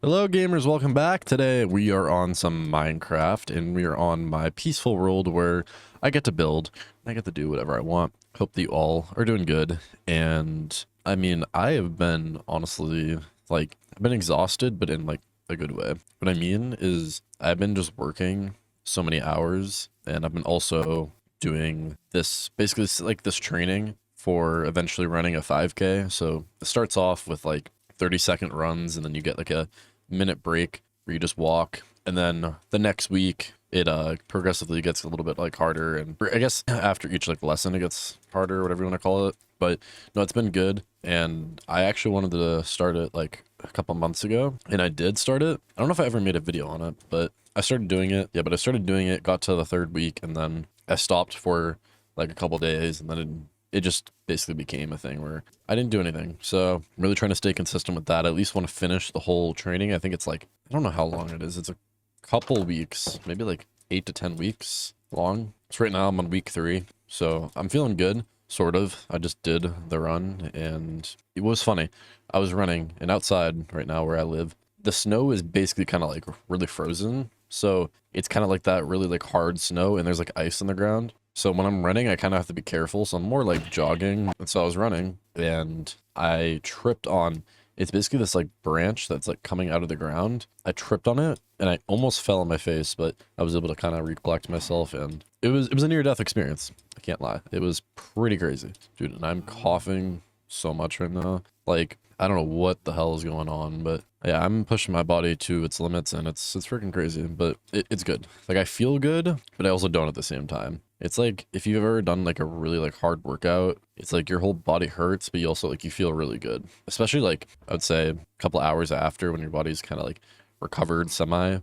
Hello gamers, welcome back. Today we are on some Minecraft and we are on my peaceful world where I get to build. I get to do whatever I want. Hope that you all are doing good. And I mean, I have been honestly I've been exhausted, but in like a good way. What I mean is I've been just working so many hours and I've been also doing this basically like this training for eventually running a 5K. So it starts off with like 30-second runs and then you get like a minute break where you just walk, and then the next week it progressively gets a little bit like harder, and I guess after each like lesson it gets harder, whatever you want to call it. But no, it's been good, and I actually wanted to start it like a couple months ago, and I did start it. I don't know if I ever made a video on it, but I started doing it. Yeah, but I started doing it, got to the third week, and then I stopped for like a couple days, and then it just basically became a thing where I didn't do anything. So I'm really trying to stay consistent with that. I at least want to finish the whole training. I think it's like, I don't know how long it is. It's a couple weeks, maybe like 8 to 10 weeks long. So right now I'm on week 3. So I'm feeling good, sort of. I just did the run and it was funny. I was running, and outside right now where I live, the snow is basically kind of like really frozen. So it's kind of like that really like hard snow, and there's like ice on the ground. So when I'm running, I kind of have to be careful. So I'm more like jogging. And so I was running and I tripped on, it's basically this like branch that's like coming out of the ground. I tripped on it and I almost fell on my face, but I was able to kind of recollect myself, and it was a near death experience. I can't lie. It was pretty crazy, dude. And I'm coughing so much right now. Like, I don't know what the hell is going on, but yeah, I'm pushing my body to its limits, and it's freaking crazy, but it's good. Like, I feel good, but I also don't at the same time. It's like if you've ever done like a really like hard workout, it's like your whole body hurts, but you also like you feel really good. Especially like I would say a couple hours after, when your body's kind of like recovered semi,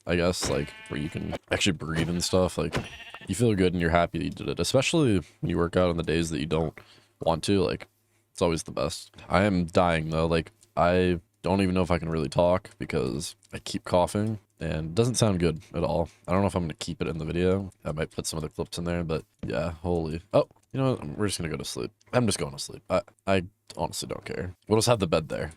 I guess, like where you can actually breathe and stuff. Like you feel good and you're happy that you did it. Especially when you work out on the days that you don't want to. Like it's always the best. I am dying though. Like I don't even know if I can really talk because I keep coughing. And it doesn't sound good at all. I don't know if I'm going to keep it in the video. I might put some of the clips in there, but yeah, holy. Oh, you know what? We're just going to go to sleep. I'm just going to sleep. I honestly don't care. We'll just have the bed there.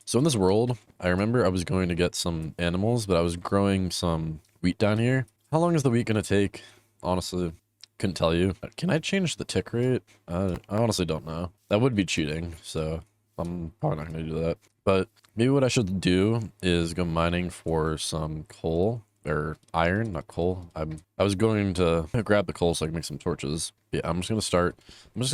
So in this world, I remember I was going to get some animals, but I was growing some wheat down here. How long is the wheat going to take? Honestly, couldn't tell you. Can I change the tick rate? I honestly don't know. That would be cheating, so I'm probably not going to do that. But maybe what I should do is go mining for some coal or iron, not coal. I was going to grab the coal so I can make some torches. Yeah, I'm just gonna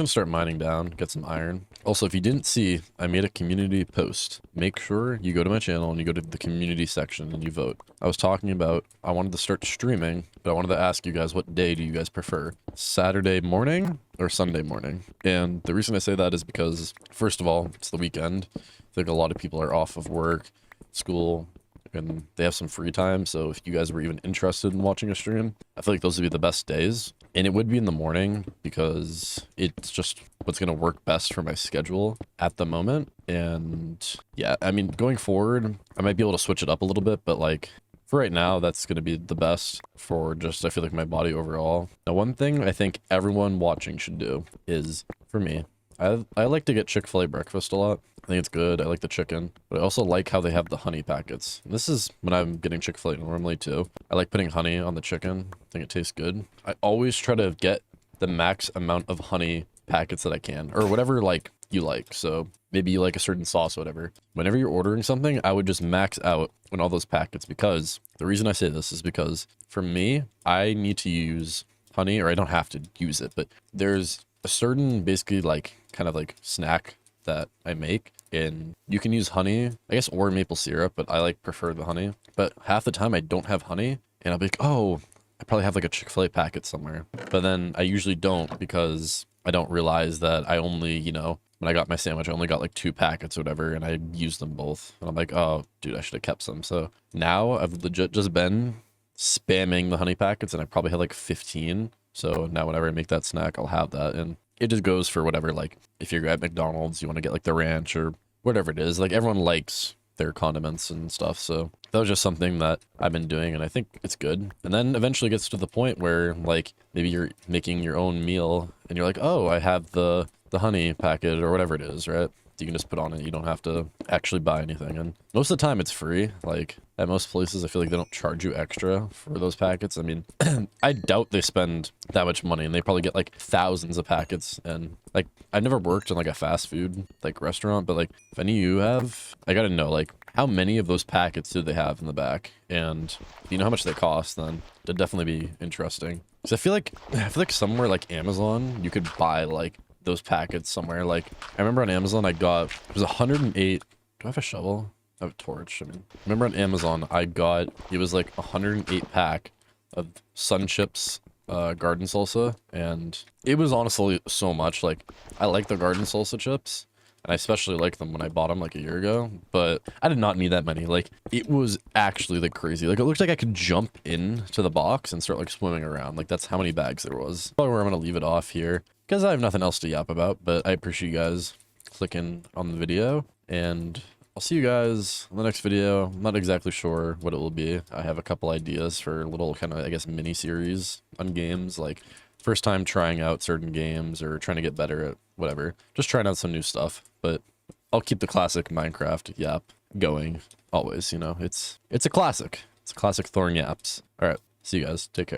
start mining down, get some iron. Also, if you didn't see, I made a community post. Make sure you go to my channel and you go to the community section and you vote. I was talking about I wanted to start streaming, but I wanted to ask you guys, what day do you guys prefer? Saturday morning or Sunday morning? And the reason I say that is because, first of all, it's the weekend. I think a lot of people are off of work, school, and they have some free time. So if you guys were even interested in watching a stream, I feel like those would be the best days. And it would be in the morning because it's just what's going to work best for my schedule at the moment. And yeah, I mean, going forward, I might be able to switch it up a little bit, but like for right now, that's going to be the best for just, I feel like, my body overall. Now, one thing I think everyone watching should do is, for me, I like to get Chick-fil-A breakfast a lot. I think it's good. I like the chicken, but I also like how they have the honey packets. This is when I'm getting Chick-fil-A normally too. I like putting honey on the chicken. I think it tastes good. I always try to get the max amount of honey packets that I can, or whatever like you like. So maybe you like a certain sauce or whatever. Whenever you're ordering something, I would just max out on all those packets, because the reason I say this is because for me, I need to use honey, or I don't have to use it, but there's a certain basically like kind of like snack that I make, and you can use honey, I guess, or maple syrup, but I like prefer the honey. But half the time I don't have honey, and I'll be like, oh, I probably have like a Chick-fil-A packet somewhere. But then I usually don't, because I don't realize that I only, you know, when I got my sandwich, I only got like 2 packets or whatever, and I used them both. And I'm like, oh, dude, I should have kept some. So now I've legit just been spamming the honey packets, and I probably have like 15. So now whenever I make that snack, I'll have that. And it just goes for whatever, like if you're at McDonald's, you want to get like the ranch or whatever it is. Like everyone likes their condiments and stuff. So that was just something that I've been doing, and I think it's good. And then eventually gets to the point where like maybe you're making your own meal and you're like, oh, I have the honey packet or whatever it is, right? you can just put on it. You don't have to actually buy anything. And most of the time it's free. Like at most places, I feel like they don't charge you extra for those packets. I mean, I doubt they spend that much money, and they probably get like thousands of packets. And like, I never worked in like a fast food like restaurant, but like if any of you have, I gotta know like how many of those packets do they have in the back, and if you know how much they cost, then it'd definitely be interesting. Because I feel like somewhere like Amazon, you could buy like those packets somewhere. Like I remember on Amazon, it was 108. Do I have a shovel? I have a torch. I mean, remember on Amazon, it was like 108 pack of Sun Chips garden salsa, and it was honestly so much. Like I like the garden salsa chips, and I especially like them when I bought them like a year ago, but I did not need that many. Like it was actually like crazy. Like it looked like I could jump into the box and start like swimming around. Like that's how many bags there was. Probably where I'm gonna leave it off here because I have nothing else to yap about, but I appreciate you guys clicking on the video, and I'll see you guys in the next video. I'm not exactly sure what it will be. I have a couple ideas for a little kind of, I guess, mini series on games, like first time trying out certain games or trying to get better at whatever. Just trying out some new stuff, but I'll keep the classic Minecraft yap going always, you know. It's a classic. It's a classic Thorn Yaps. All right, see you guys. Take care.